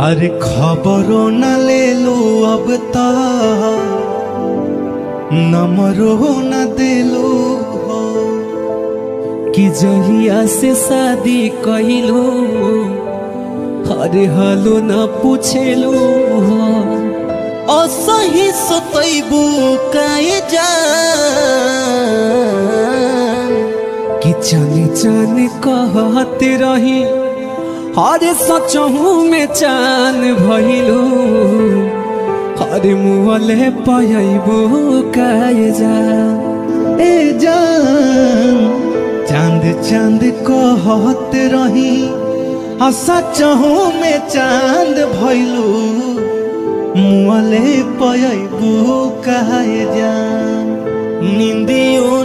अरे खबरों न ले लो अब ता नमरो न दे लो कि जहिया से शादी कहिलो अरे हालो न पूछेलो असही सतैबू काए जान कि जाने जाने कहते रही अरे सचहू में चान भइलो अरे मुहले पयबो काए जा ए जान चांद चांद कहत रही सचहू में चांद भइलू मुअले पयबू काए जान निंदियों